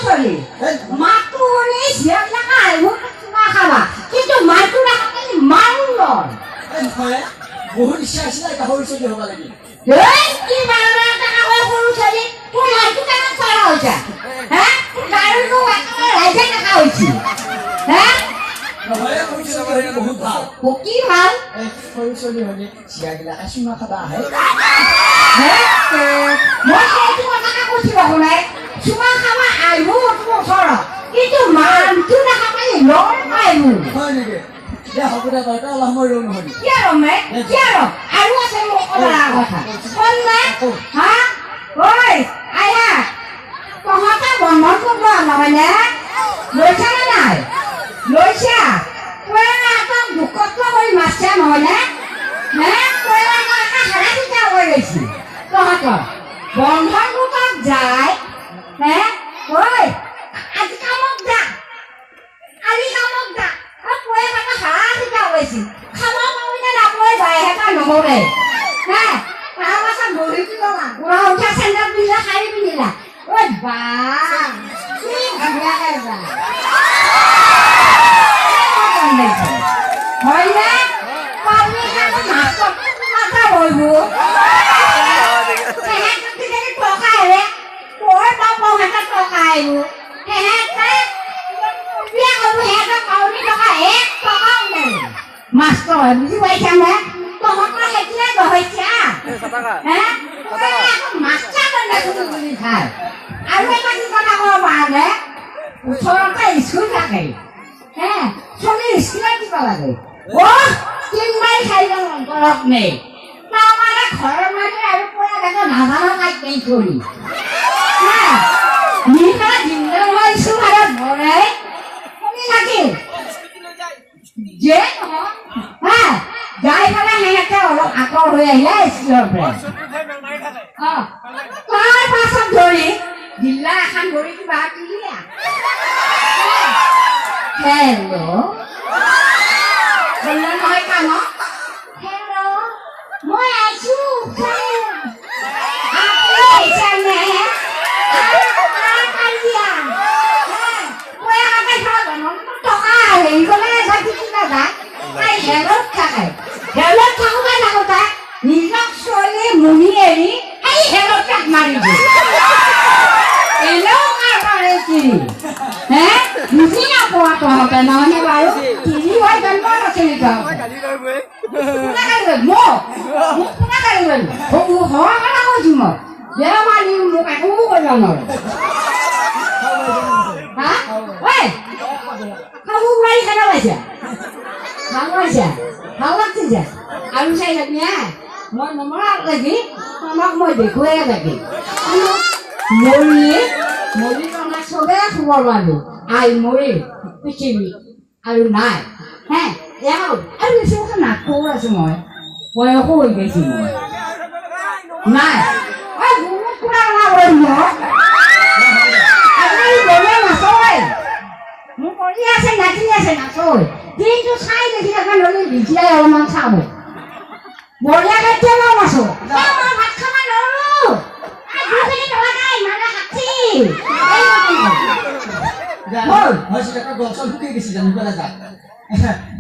চলি মাতো শুনি জিয়াক লাগা আহিব চুমা খাবা কিন্তু মাতো নাখালি মাৰো লয় বহুত ইচ্ছা আছিলে গাহৰি চলি হ'ব লাগে কি বাৰবাৰ টাকা হৈ সৰু ছোৱালী তোৰ মাইটো কেনে চৰা হৈছে হে গাড়ীটো একেবাৰে ৰাইজে দেখা হৈছে হে বহুত ভাল কি ভাল সৰু চলি হ'লে চিয়াগিলাকে চুমা খাবা আহে মই সেইটো কথাকে কৈছোঁ শুনাই চুমা খাবা আহিব তোৰ ওচৰত কিন্তু মানটো নাখালি লৰ আহিব হয় নেকি দে হ'ব দে তই অলপ সময় ৰওঁ নহ'লি কি আৰু আৰু আছে মোৰ ক'লা কথা ক'ল নাই হা ঐ আয়া তহঁতে বন্ধন কৰিব নহয়নে লৈছা নে নাই লৈছা তই একদম দুকষ্ট কৰি মাছছা নহয়নে হে তই এটা হাৰা চিন্তা কৰি লৈছি তহঁতৰ বন্ধনটো তাত যায় হে ঐ আজি কামত যা কালি কামত যা তই এটা হাৰা চিন্তা কৰিছি খাব পাবনে নাপায় বাইহেঁতা নমৰে হে তাৰ পাছত বহিটো ল'লা বুঢ়া উঠা চেণ্ডেল পিন্ধিলা শাৰী পিন্ধিলা ঐ বা কি ধুনীয়াকে যা হয়নে পাব্লিকে নাচত মাথা বহিব সেহেঁতি যদি টকা আহে তই পাব সিহঁতে টকা আহিব সেহেঁতে বিয়া কৰিব সিহঁতে কাউৰী টকা 1 টকাও নাই মাষ্টৰ বুজি পাইছানে তহঁতৰ সেইটোৱে নহৈছা হে মাষ্টৰ বনাইছিলোঁ বুলি খাই আৰু এটা কি কথা ক'ব পাৰে ওচৰতে স্কুল থাকে হে চলি স্কুলত দিব লাগে তিনবাৰ চাৰিজন অন্তৰত নেই তাৰমানে ঘৰৰ মানুহে আৰু পৰা দেখো নাজানো তাই কেই কৰি নিশা জিন্দা মই স্কুলত ভৰে শুনি থাকিল যে হা যাই পেলাই সিহঁতে অলপ আঁতৰ হৈ আহিলে স্কুলৰ পৰা তাৰ পাছত ধৰি জিলা এখন ধৰি কিবা কিলিয়া হেল্ল' হেল্ল' নহয় কাম হেল্ল' মই আছো টকা হেৰি গ'লে হেলত থাকে হেলত থাকোঁতে থাকোঁতে নিজক ছোৱালী মুনি এৰি সেই হেলত তাক মাৰি দিয়ে এনেও কাৰবাৰে চিৰি হে বুজি নাপোৱা তহঁতে নহয়নে বাৰু চিৰি হৈ জন্ম নাছিলি তহঁতে কোনে কাঢ়িলে মোক কোনে কাঢ়িলে হোৱা কথা কৈছোঁ মই বেয়া মাৰি মোক একো কৰিব নোৱাৰে হা ঐ খাবো মাৰি কেনে পাইছা ভাল পাইছা ভাল লাগছে আৰু চাই লাগি মই নমৰাক লাগি তোমাক মই দেখুৱাই লাগি মৰি ৰঙা চবে খবৰ পালোঁ আই মৰিল পৃথিৱী আৰু নাই হে আৰু বেছি কথা নাকো আছোঁ মই বয়সো হৈ গৈছোঁ মই নাই বহুত কুকুৰা ৰঙা কৰিম মই আজিকালি গ'লে নাচয় মোৰ কৰি আছে নাচি আছে নাচয় দিনটো চাই দেখি থকা নহ'লে ভিজিয়াই অলপমান চাব বঢ়িয়াকে তেলৰ মাছো মই ভাত খাব নোৱাৰোঁ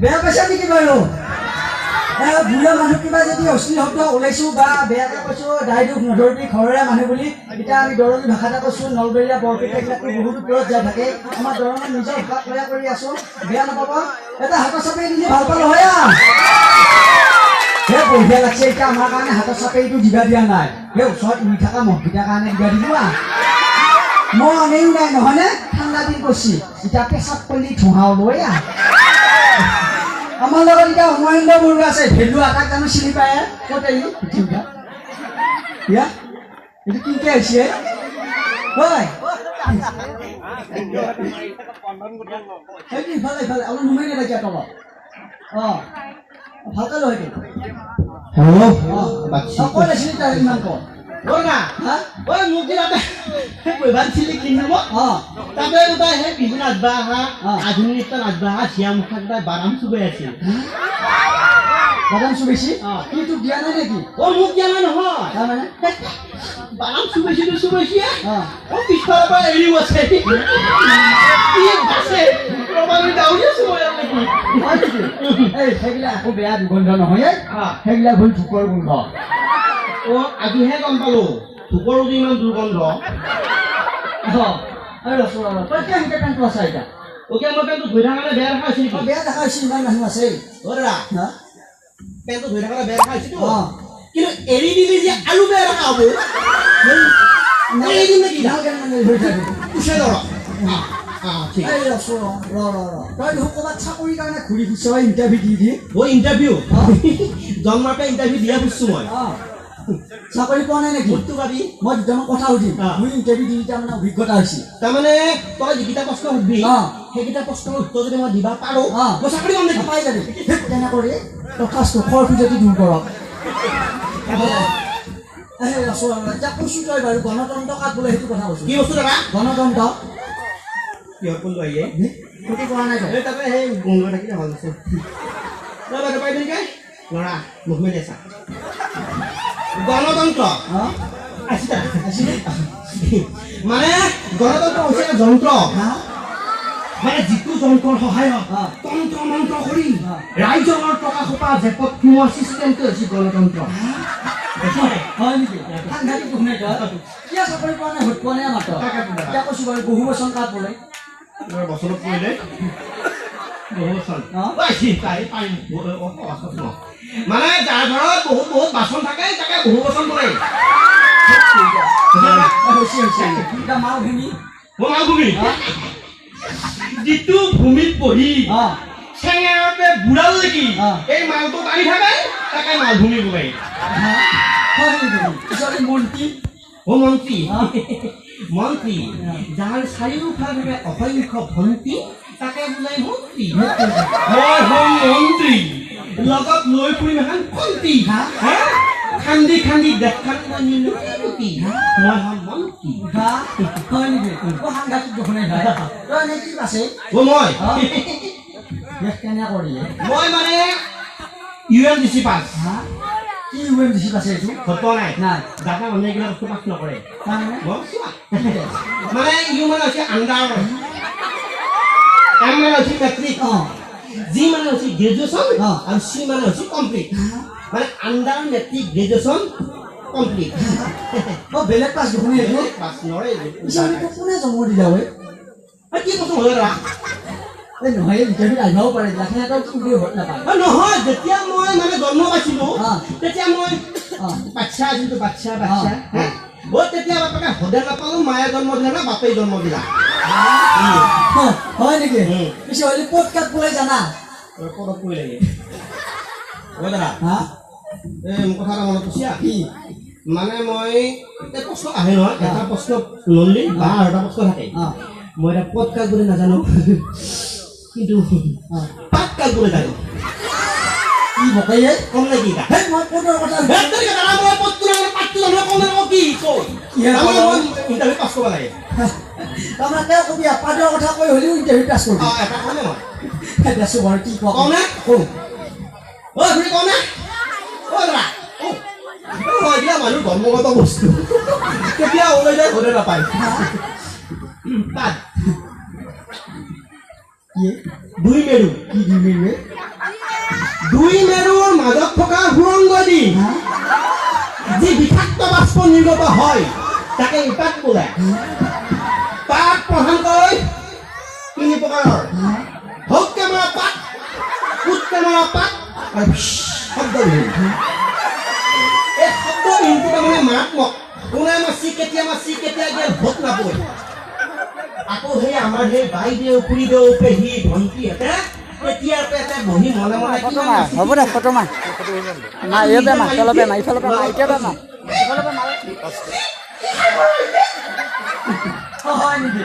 বেয়া পাইছা নেকি বাৰু বুঢ়া মানুহ কিবা যদি অশ্লীল শব্দ ওলাইছোঁ বা বেয়াকৈ কৈছোঁ দাই দুখ নধৰিবি ঘৰৰে মানুহ বুলি এতিয়া আমি দৰঙী ভাষা এটা কৈছোঁ নলবৰীয়া বৰপেটা এইবিলাকতো বহুত দূৰত যাই থাকে আমাৰ দৰঙত নিজৰ ভাষা প্ৰয়াস কৰি আছোঁ বেয়া নাপাব এটা হাতৰ চাপেই দিলে ভাল পালোঁ হয় সেই বঢ়িয়া লাগছে এতিয়া আমাৰ কাৰণে হাতৰ চাপেইটো দিবা দিয়া নাই সেই ওচৰত উৰি থকা মহকেইটাৰ কাৰণে দিবা দিব মই আনেও নাই নহয়নে ঠাণ্ডা দিন কৰিছি এতিয়া পেচাব কৰি ধোঁহাও লৈ আমাৰ লগত এতিয়া অমৰেন্দ্ৰ বৰুৱা আছে ভেলুৱা তাক জানো চিনি পায় ক'ত আহিলো এইটো কিনকে আহিছে হয় সেইটো ইফালে ইফালে অলপ নুমাই নাথাকিয়া তলত ভালকে লৈ ক'ত আছিলি তাৰ ইমান ক'ত না ওই মুখ দিলাতে কইবান ছিলি কিনব তাতে উতাই হে বিহু নাচবা আধুনিক নৃত্য নাচবা ঝিয়া মুখা বারাম চুবে আছে বাদাম চুবেছি অ। কি তোক দিয়া নাই নেকি অ মোক দিয়া নাই নহয় তাৰমানে বাদাম চুবেছিয়ে অ অ পিছফালৰ পৰা এৰিও আছে কি আছে ৰবামি দাউৰি আছো মই ইয়াত নেকি হয় নেকি এই সেইবিলাক আকৌ বেয়া দুৰ্গন্ধ নহয় অ। সেইবিলাক হ'ল ধূপৰ গোন্ধ অ আজিহে গম পালো ধূপৰ যে ইমান দুৰ্গন্ধ আৰু ৰচোন তই কিয় এনেকৈ পেণ্টটো আছা এতিয়া ওকে মই পেণ্টটো ধুই থকা কাৰণে বেয়া দেখা হৈছে নেকি বেয়া দেখা হৈছে ইমান মানুহ আছে অ দাদা হা পেণ্টটো ধুই থকা কাৰণে বেয়া দেখা হৈছেতো অ কিন্তু এৰি দিলে যে আৰু বেয়া দেখা হ'ব এৰি দিম নেকি উচাই ধৰ ঠিক এই ৰচোন তই দেখোন ক'ৰবাত চাকৰিৰ কাৰণে ঘূৰি ফুৰিছ ইণ্টাৰভিউ দি অ ইণ্টাৰভিউ জন্মৰ পৰা ইণ্টাৰভিউ দিয়া বুজিছো মই চাকৰি পোৱা নাই নেকি মোৰতো ভাবি মই দুটামান কথা সুধিম অ। মোৰ ইণ্টাৰভিউ দি তাৰমানে অভিজ্ঞতা হৈছে তাৰমানে তই যিকেইটা প্ৰশ্ন সুধবি অ। সেইকেইটা প্ৰশ্নৰ উত্তৰ যদি মই দিবা পাৰো অ। মই চাকৰি পাম নেকি পাই যাবি তেনে কৰি তথাস্তু খৰ খুজতি দূৰ কৰক এতিয়া কৈছো তই বাৰু গণতন্ত্ৰ কাক বোলে সেইটো কথা কৈছো কি বস্তু দাদা গণতন্ত্ৰ কিহৰ কোনটো আহিয়ে সেইটো কৰা নাই তই এই তাতে সেই গোন্ধ থাকিলে ভাল আছে বাইদেউ পাই দিম কাই ল'ৰা মুখ মেলি আছা গণতন্ত্ৰ অ আছিলা মানে গণতন্ত্ৰ হৈছে এটা যন্ত্ৰ হা মানে যিটো যন্ত্ৰৰ সহায়ত অ। তন্ত্ৰ মন্ত্ৰ কৰি অ। ৰাইজৰ টকা সোপা জেপত সোমোৱা চিষ্টেমটো হৈছে গণতন্ত্ৰ হয় নেকি সাংঘাতিক দুখ নাই তই কিয় চাকৰি পোৱা নাই ভোট পোৱা নাই মাত্ৰ এতিয়া কৈছো বাৰু বহু বচন কাক বোলে বছৰত পৰিলে অ। মানে যাৰ ঘৰত বহুত বহুত বাচন থাকে তাকে বহু বচন পৰে এতিয়া মালভূমি মালভূমি যিটো ভূমিত পঢ়ি অ চেঙেৰাতে বুঢ়াল নেকি অ। এই মালটো টানি থাকে তাকে মালভূমি বোলে হয় নেকি পিছতে মন্ত্ৰী অ মন্ত্ৰী অ। মন্ত্ৰী যাৰ চাৰিওফালে থাকে অসংখ্য ভন্তি তাকে বোলে মন্ত্ৰী মই হম মন্ত্ৰী লগত লৈ ফুৰিম এখন কন্তি খান্দি খান্দি দেখাত মই নিলুকি মই হম মন্ত্ৰী হয় নেকি সাংঘাতিক দুখ নাই ভাই তই এনে কি আছে অ মই দেশ কেনে কৰিলে মই মানে UNDC পাছ হা কি UNDC আছে এইটো ঘট নাই নাই দাদা মানুহে এইবিলাক বস্তু পাছ নকৰে তাৰমানে মানে ইউ মানে হৈছে আণ্ডাৰ এম মানে হৈছে মেট্ৰিক অ জি মানে হৈছে গ্ৰেজুৱেশ্যন অ। আৰু চি মানে হৈছে কমপ্লিট মানে আণ্ডাৰ মেট্ৰিক গ্ৰেজুৱেশ্যন কমপ্লিট অ বেলেগ পাছ দেখোন এইটো পাছ নৰে পিছত এইটো কোনে জন্ম দিলা ঐ কি বস্তু হয় দাদা এই নহয় ইণ্টাৰভিউত আহিবও পাৰে লাখে তই কি ভোট নাপায় নহয় যেতিয়া মই মানে জন্ম পাইছিলো অ। তেতিয়া মই অ বাচ্চা আছিলো বাচ্চা অ। তেতিয়া বাপেকে সদে নাপালো মায়ে জন্ম দিলা না বাপেই জন্ম দিলা হয় নেকি পিছে হলে ক'ত কাক বোলে জানা পদত পৰি লাগে অ দাদা হা এই মোৰ কথা এটা মনত পৰিছে কি মানে মই এতিয়া প্ৰশ্ন আহে নহয় এটা প্ৰশ্ন নললি বা আৰু এটা প্ৰশ্ন থাকে অ মই এটা পদ কাক বুলি নাজানো কিন্তু অ পাত কাক বুলি জানো কি বকাইয়ে কম নেকি এটা হেই মই পদৰ কথা দাদা মই পদটো নাজানো পাতটো জানো কম নাজানো কি কৈ মই ইণ্টাৰভিউ পাছ কৰিব লাগে তাৰমানে তেওঁ কবি পাদৰ কথা কৈ হ'লেও ইণ্টাৰভিউ পাছ কৰিবি এটা কওঁ নে মই দেছো বাৰু কি কোৱা কওঁ নে কওঁ অ আপুনি কওঁ নে অ দাদা হয় দিয়া মানুহ ধৰ্মগত বস্তু কেতিয়া ওলাই যায় ঘৰে নাপায় পাত কি দুই মেৰু কি দিবি দুই মেৰুৰ মাজত থকা সুৰংগ দি যি বিষাক্ত বাষ্প নিৰ্গত হয় তাকে ইপাত বোলে পাত প্ৰধানকৈ তিনি প্ৰকাৰৰ হককে মৰা পাত কুটকে মৰা পাত আৰু শব্দ বিহীন এই শব্দ বিহীনটো তাৰমানে মাৰাত্মক কোনে মাছি কেতিয়া গেল ভোট নাপয় আকৌ সেই আমাৰ সেই বাইদেউ খুৰীদেউ পেহী ভণ্টিহঁতে তেতিয়াৰ পেতে বহি মনে মনে কিমান নাচিছিল। হ'ব দে ফটো মাৰ এই বেমাৰ তলৰ বেমাৰ ইফালৰ পৰা এতিয়া বেমাৰ হয় নেকি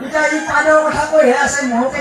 এতিয়া এই পাদৰ কথা কৈহে আছে মোক